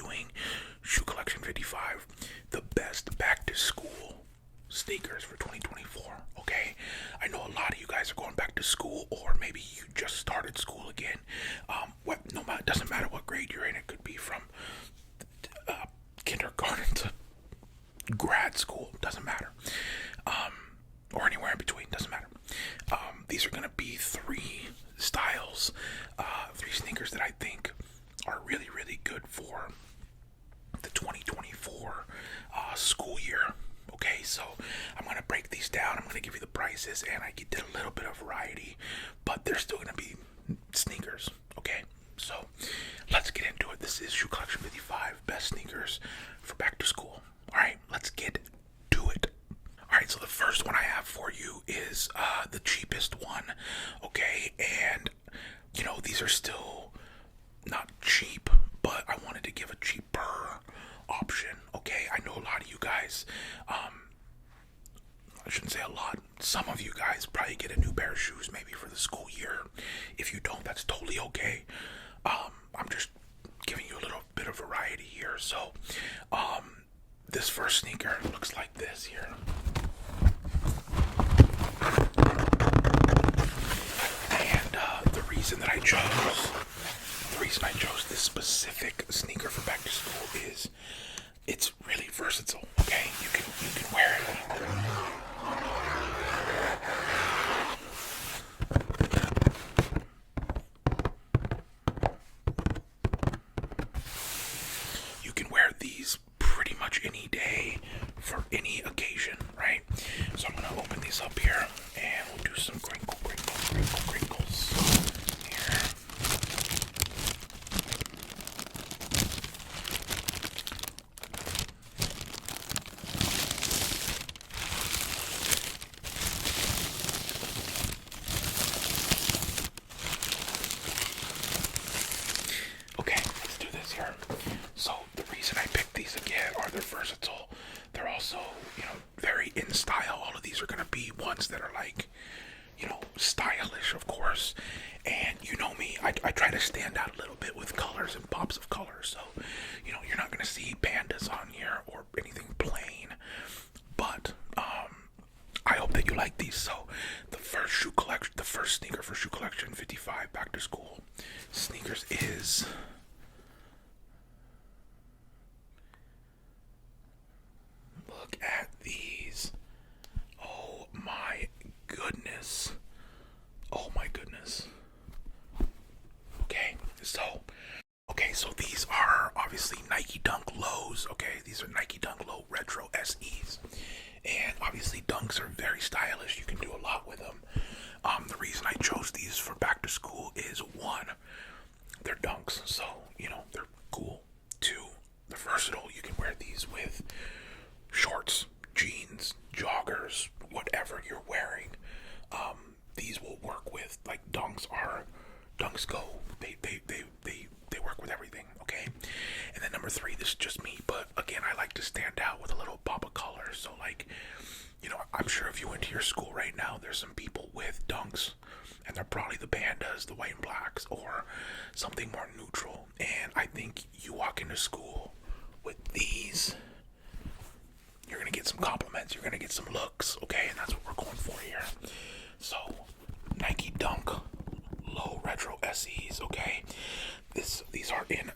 doing Shoe Collection 55, the best back to school sneakers for 2024. Okay, I know a lot of you guys are going back to school, or maybe you just started school again. It doesn't matter what grade you're in. It could be from kindergarten to grad school. Doesn't matter. Or anywhere in between. Doesn't matter. These are gonna be three styles, three sneakers that I think are really, really good for the 2024 school year. Okay, so I'm gonna break these down. I'm gonna give you the prices, and I did a little bit of variety, but they're still gonna be sneakers. Okay, so let's get into it. This is Shoe Collection 55, best sneakers for back to school. All right, let's get to it. All right, so the first one I have for you is the cheapest one. Okay, and these are still not cheap, but I wanted to give a cheaper option. Okay, I know a lot of you guys, I shouldn't say a lot, some of you guys probably get a new pair of shoes maybe for the school year. If you don't, that's totally okay. I'm just giving you a little bit of variety here. So this first sneaker looks like this here. And the reason I chose this specific sneaker for back to school is it's really versatile. Okay, you can wear it. You can wear these pretty much any day for any occasion, right? So I'm gonna open these up here and we'll do some crinkles here. Okay, let's do this here. So the reason I picked these again are they're versatile. They're also, very in style. All of these are gonna be ones that are like, stylish, of course. And you know me, I try to stand out a little bit with colors and pops of colors. So, you're not gonna see pandas on here or anything plain. But I hope that you like these. So the first sneaker for Shoe Collection 55 back to school sneakers is look at these. Oh my goodness. Oh my goodness. So these are obviously Nike Dunk Lows. Okay, these are Nike Dunk Low Retro SEs. And obviously Dunks are very stylish. You can do a lot with them. The reason I chose these for back to school is one, they're Dunks, so they're cool. Two, they're versatile. You can wear these with shorts, jeans, joggers, whatever you're wearing. These will work with, like, Dunks go. They work with everything. Okay. And then number three, this is just me, but again, I like to stand out with a little pop of color. So, like, I'm sure if you went to your school right now, there's some people with Dunks, and they're probably the pandas, the white and blacks, or something more neutral. And I think you walk into school with these, you're gonna get some compliments, you're gonna get some looks, okay? And that's what we're going for here. So Nike Dunk Low Retro SEs, okay? These are in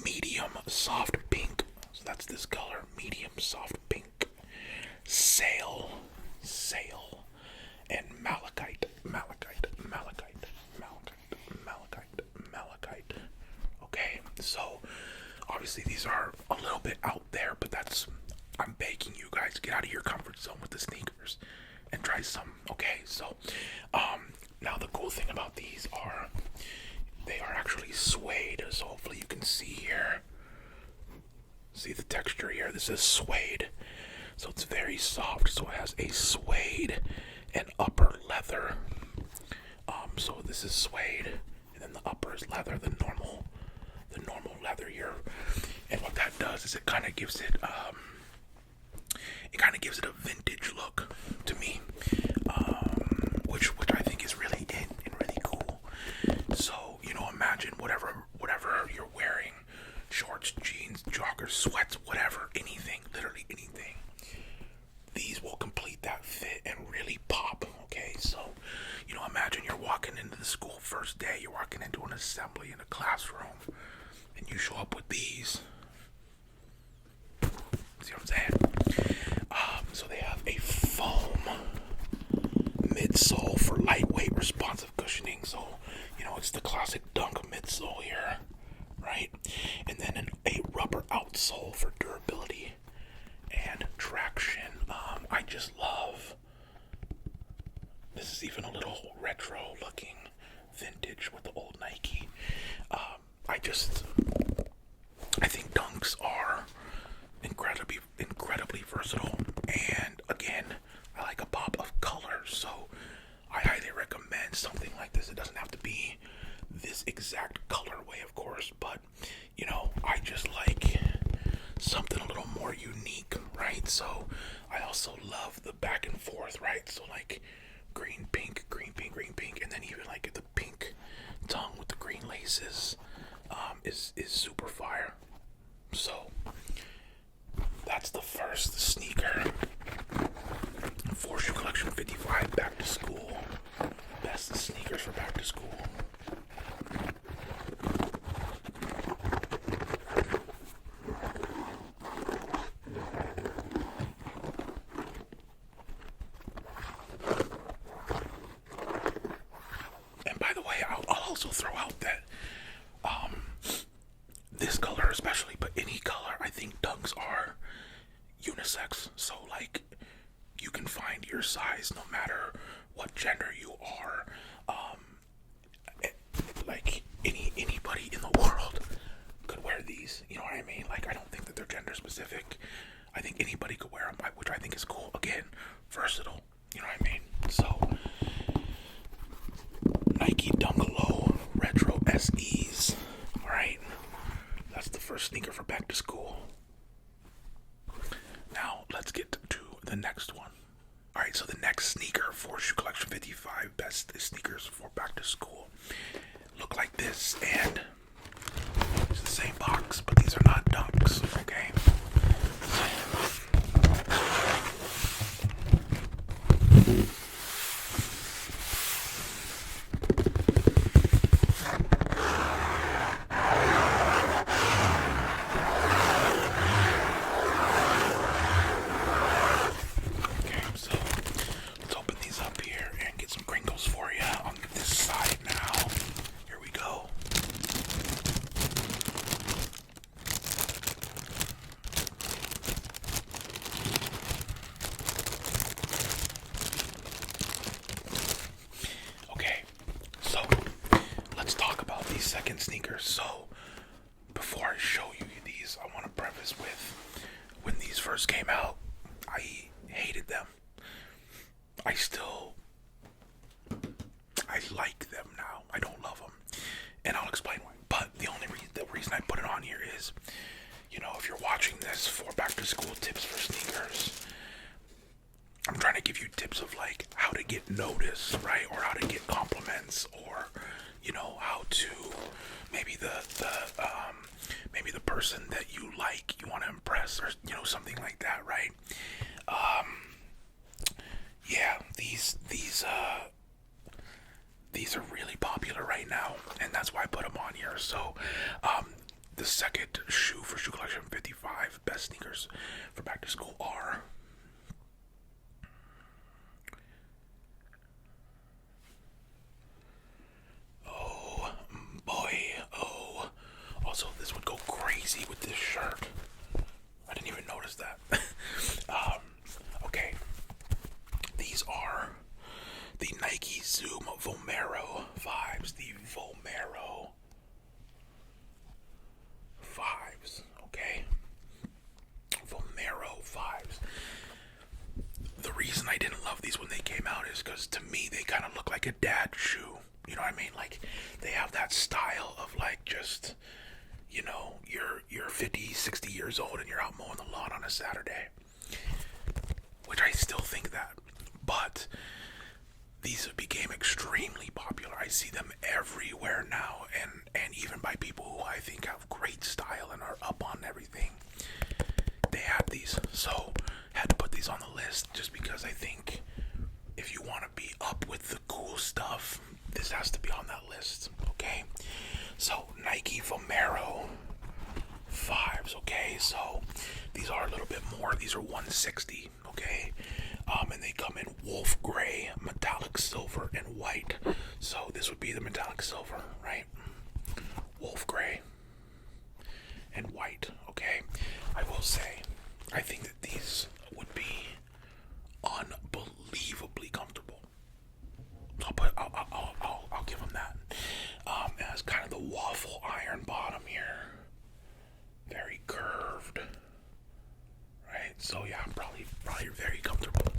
medium soft pink. So that's this color, medium soft pink. Sail, and malachite. Okay, so obviously these are a little bit out there, but I'm begging you guys to get out of your comfort zone with the sneakers and try some. Okay, so now the cool thing about these are they are actually suede. So hopefully you can see here. See the texture here. This is suede. So it's very soft. So it has a suede and upper leather. So this is suede, and then the upper is leather, the normal leather here. And what that does is it kind of gives it a vintage look to me, which I think is really in and really cool. So imagine whatever you're wearing, shorts, jeans, joggers, sweats, whatever, anything, literally anything. These will complete that fit and really pop, okay? So, imagine you're walking into the school first day, you're walking into an assembly in a classroom, and you show up with these. See what I'm saying? So they have a foam midsole for lightweight, responsive cushioning. So, it's the classic Dunk midsole here, right? And then a rubber outsole for durability and traction. I just love. This is even a little retro looking vintage with the old Nike. I think Dunks are incredibly versatile, and again, I like a pop of color, so I highly recommend something like this. It doesn't have to be this exact colorway, of course, but I just like something a little more unique, right? So I also love the back and forth, right? So like green, pink, green, pink, green, pink, and then even like the pink tongue with the green laces is super fire. So that's the first sneaker for Shoe Collection 55 back to school. Best sneakers for back to school. And by the way, I'll also throw out that this color especially, but any color, I think Dunks are unisex. So like you can find your size no matter what gender you are. Like anybody in the world could wear these. You know what I mean? Like I don't think that they're gender specific. I think anybody could wear them, which I think is cool. Again, versatile. You know what I mean? So Nike Dunk Low Retro SEs. All right, that's the first sneaker for back to school. Now let's get to the next one. Alright, so the next sneaker for Shoe Collection 55 best sneakers for back to school look like this, and it's the same box, but these are not Dunks, okay? Second sneakers. So before I show you these, I want to preface with when these first came out, I hated them. I like them now. I don't love them, and I'll explain why. But the reason I put it on here is, if you're watching this for back to school tips for sneakers, I'm trying to give you tips of like how to get noticed, right, or how to get compliments, or how to maybe the person that you like, you want to impress, or something like that, right? Yeah, these are really popular right now, and that's why I put them on here. So the second shoe for Shoe Collection 55 best sneakers for back to school are also, this would go crazy with this shirt. I didn't even notice that. Okay. These are the Nike Zoom Vomero 5s. The Vomero 5s. Okay. Vomero 5s. The reason I didn't love these when they came out is because to me they kind of look like a dad shoe. You know what I mean? Like they have that style of like just, you're 50, 60 years old and you're out mowing the lawn on a Saturday. Which I still think that. But these have become extremely popular. I see them everywhere now, and even by people who I think have great style and are up on everything. these, so had to put these on the list just because I think if you want to be up with the cool stuff, this has to be on that list. Okay, so Nike Vomero 5s. Okay, so these are a little bit more. These are 160. Okay, and they come in wolf gray, metallic silver, and white. So this would be the metallic silver, right? Wolf gray and white. Okay, I will say, I think that these would be unbelievably comfortable. I'll give them that. It has kind of the waffle iron bottom here, very curved, right? So yeah, probably very comfortable.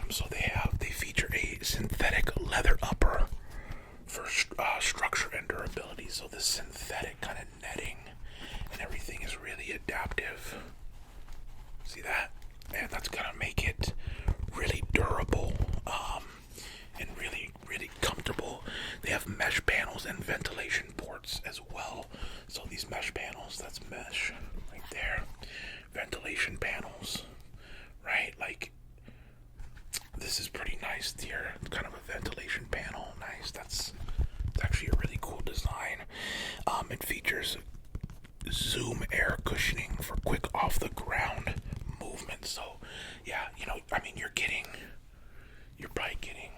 So they feature a synthetic leather upper for structure and durability. So the synthetic kind of netting and everything is really adaptive. See that? And that's gonna make it really durable, and really comfortable. They have mesh panels and ventilation ports as well. So these mesh panels, that's mesh right there. Ventilation panels, right? Like, this is pretty nice here. It's kind of a ventilation panel. Nice. It's actually a really cool design. It features Zoom air cushioning for quick off the ground movement. So yeah, I mean, you're probably getting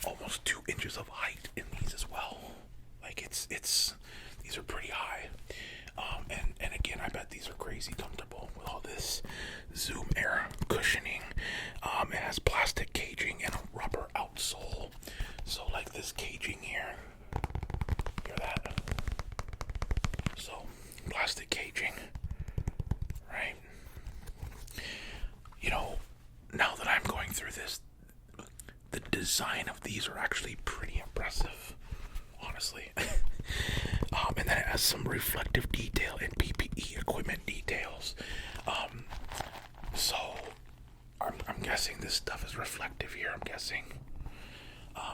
almost 2 inches of height in these as well. Like these are pretty high. And again, I bet these are crazy comfortable with all this Zoom air cushioning. It has plastic caging and a rubber outsole. So like this caging here, hear that? So plastic caging, right? Now that I'm going through this, the design of these are actually pretty impressive, honestly. And then it has some reflective detail and PPE equipment details. So I'm guessing this stuff is reflective here. I'm guessing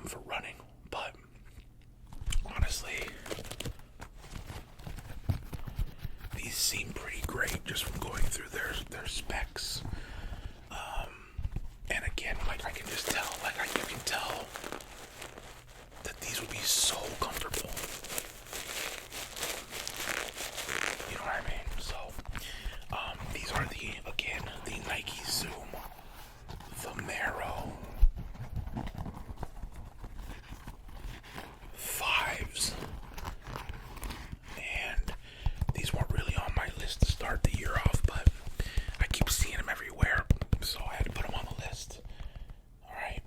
for running, but honestly, these seem pretty great just from going through their specs. And again, like I can just tell, you can tell that these would be so comfortable. You know what I mean? So, these are the Nike Zoom Vomero 5s. And these weren't really on my list to start the year off, but I keep seeing them everywhere, so I had to put them on the list. Alright.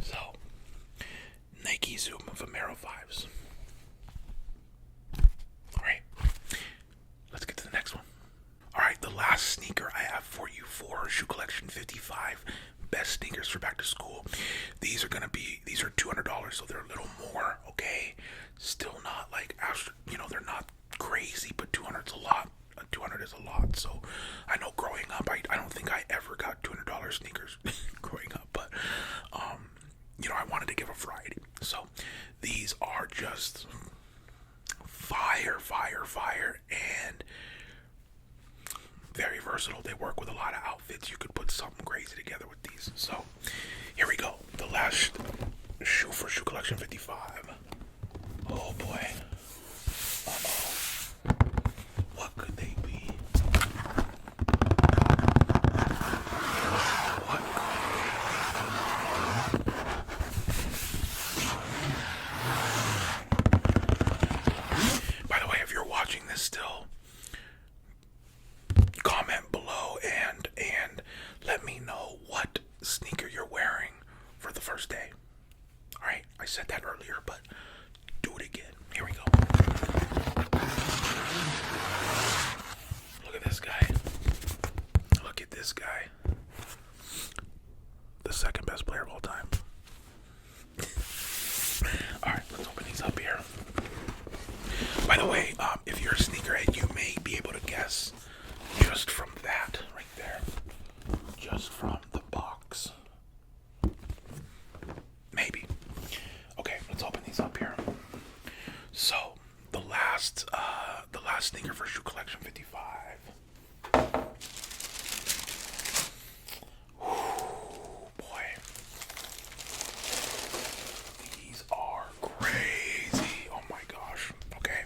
So, Nike Zoom Vomero 5s. Alright. Let's get to the next one. Alright, the last sneaker I have for you for Shoe Collection 55. Best sneakers for back to school. These are $200, so they're a little more, okay? Still not like, they're not crazy, but 200 is a lot. 200 is a lot. So I know growing up, I don't think I ever got $200 sneakers growing up, but I wanted to give a variety. So these are just fire, and very versatile. They work with a lot of outfits. You could put something crazy together with these. So here we go. The last shoe for Shoe Collection 55. Oh boy. Uh-oh. What could they be? What could they be? By the way, if you're watching this still, comment below and let me know what sneaker you're wearing for the first day. Alright, I said that earlier, but do it again. Here we go. Look at this guy. Look at this guy. The second best player of all time. Alright, let's open these up here. By the way, if you're a sneakerhead, you last sneaker for Shoe Collection 55. Ooh, boy. These are crazy. Oh my gosh. Okay.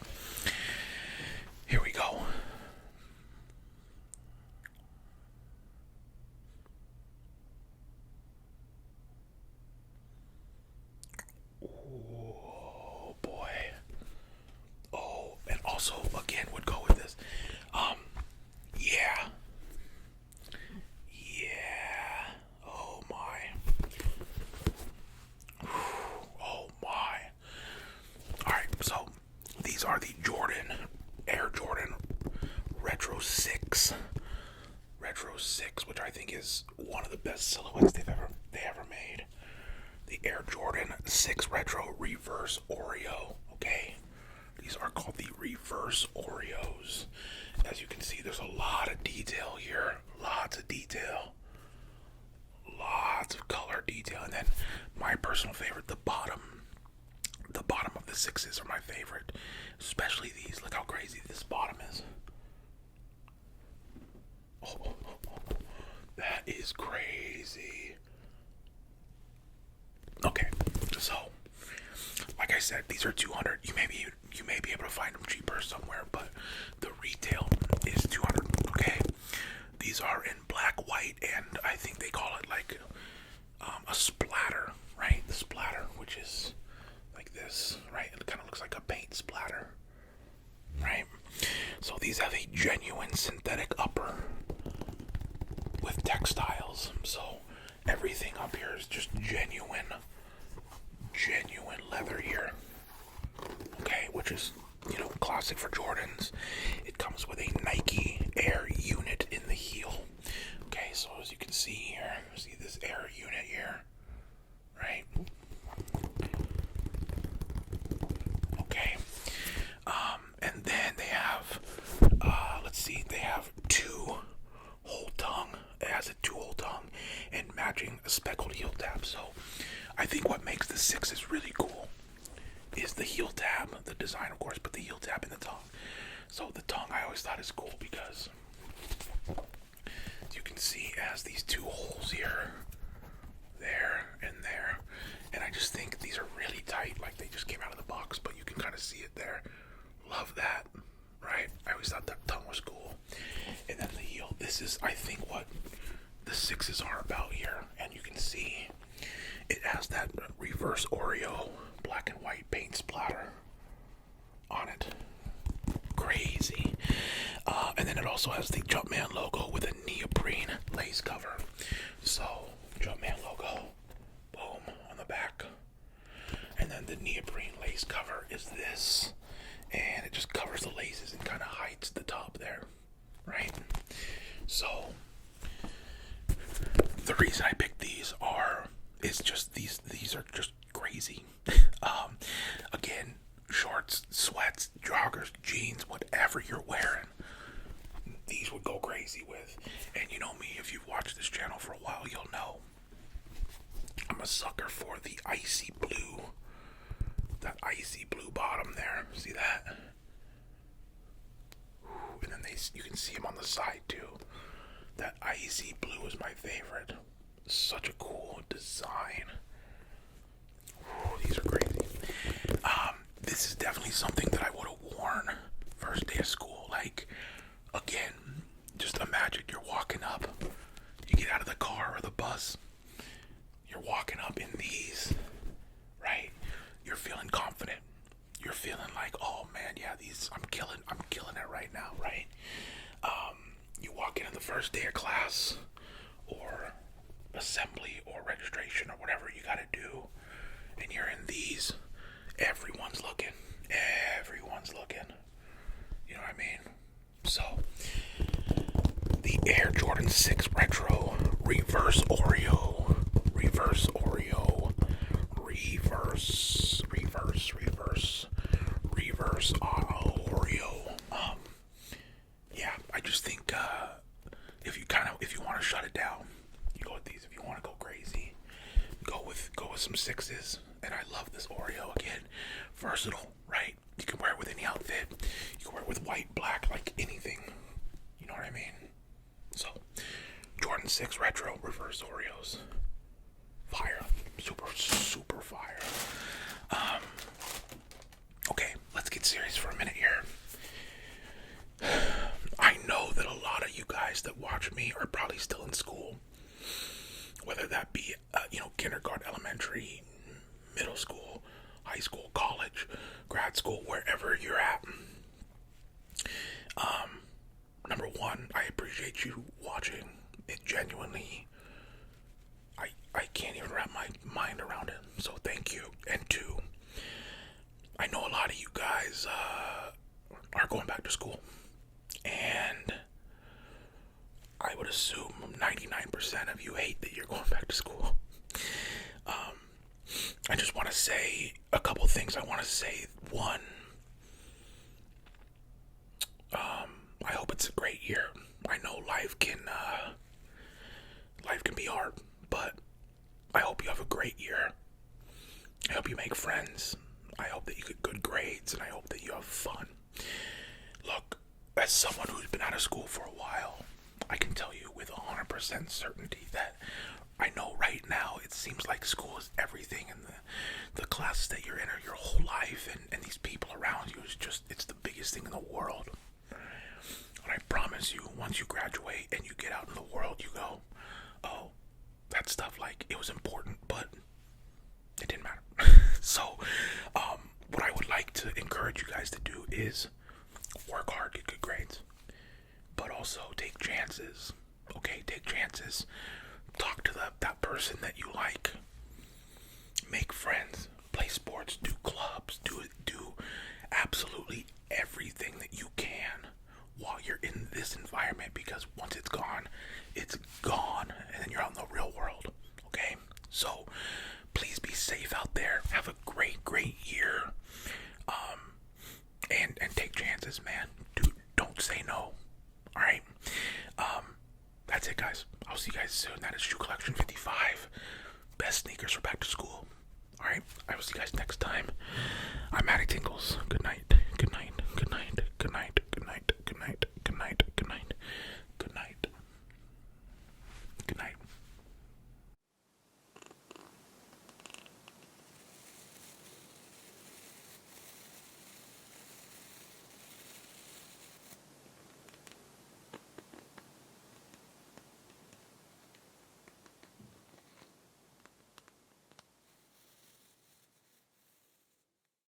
Here we go. Oh boy. Oh, and also again would go with this. Yeah. Yeah. Oh my. Oh my. Alright, so these are the Air Jordan Retro 6. Retro 6, which I think is one of the best silhouettes they ever made. The Air Jordan 6 Retro Reverse Oreo. Okay, these are called the Reverse Oreos. As you can see, there's a lot of detail here. Lots of detail. Lots of color detail. And then my personal favorite, the bottom. The bottom of the 6s are my favorite. Especially these. Look how crazy this bottom is. Oh, that is crazy. Okay, so like I said, these are 200. You may be able to find them cheaper somewhere, but the retail is 200. Okay, these are in black, white, and I think they call it like a splatter, right? The splatter, which is like this, right? It kind of looks like a paint splatter, right? So these have a genuine synthetic upper with textiles. So everything up here is just genuine leather here. Okay, which is, classic for Jordans. It comes with a Nike Air unit in the heel. Okay, so as you can see here, see this Air unit here, right? Okay, and then they have, they have two hole tongue. It has a 2-hole tongue and matching speckled heel tab. So I think what makes the 6s really cool is the heel tab, the design of course, but the heel tab and the tongue. So the tongue I always thought is cool because you can see it has these 2 holes here, there, and there. And I just think these are really tight, like they just came out of the box, but you can kind of see it there. Love that, right? I always thought that tongue was cool. And then the heel, this is I think what the 6s are about here. And you can see it has that reverse Oreo black and white paint splatter on it. Crazy. And then it also has the Jumpman logo with a neoprene lace cover. So Jumpman logo, boom, on the back. And then the neoprene lace cover is this. And it just covers the laces and kind of hides the top there, right? So the reason I picked these is just these are just crazy. Again, shorts, sweats, joggers, jeans, whatever you're wearing, these would go crazy with. And you know me, if you've watched this channel for a while, you'll know I'm a sucker for the icy blue. That icy blue bottom there. See that? And then you can see them on the side too. That icy blue is my favorite. Such a cool design. These are crazy. This is definitely something that I would have worn first day of school. Like, again, just imagine you're walking up. You get out of the car or the bus. You're walking up in these, right? You're feeling confident. You're feeling like, oh man, yeah, I'm killing it right now, right? You walk in on the first day of class or assembly or registration or whatever you gotta do, and you're in these. Everyone's looking. You know what I mean? So the Air Jordan 6 Retro Reverse Oreo. Oreo. Yeah, I just think if you want to shut it down, you go with these. If you want to go crazy, go with some 6s. And I love this Oreo again. Versatile, right? You can wear it with any outfit. with white, black, like anything. You know what I mean? So, Jordan 6 Retro Reverse Oreos. Fire. Super, super fire. Okay, let's get serious for a minute here. I know that a lot of you guys that watch me are probably still in school. Whether that be, kindergarten, elementary, middle school, high school, college, grad school, wherever you're at. Number one, I appreciate you watching. It genuinely, I can't even wrap my mind around it. So thank you. And two, I know a lot of you guys are going back to school. And I would assume 99% of you hate that you're going back to school. I just want to say a couple things. I want to say, one, I hope it's a great year. I know life can be hard, but I hope you have a great year. I hope you make friends. I hope that you get good grades, and I hope that you have fun. Look, as someone who's been out of school for a while, I can tell you with 100% certainty that I know right now it seems like school is everything, and the classes that you're in are your whole life, and these people around you it's the biggest thing in the world. And I promise you, once you graduate and you get out in the world, you go, oh, that stuff, like, it was important, but it didn't matter. So, what I would like to encourage you guys to do is work hard, get good grades, but also take chances. Okay, take chances. Talk to that person that you like. Make friends. Play sports. Do clubs. Do absolutely everything that you can while you're in this environment, because once it's gone, and then you're out in the real world. Okay? So, please be safe out there. Have a great, great year. And take chances, man. Don't say no. Alright? That's it, guys. I'll see you guys soon. That is Shoe Collection 55. Best sneakers for back to school. Alright? I will see you guys next time. I'm Matty Tingles. Good night.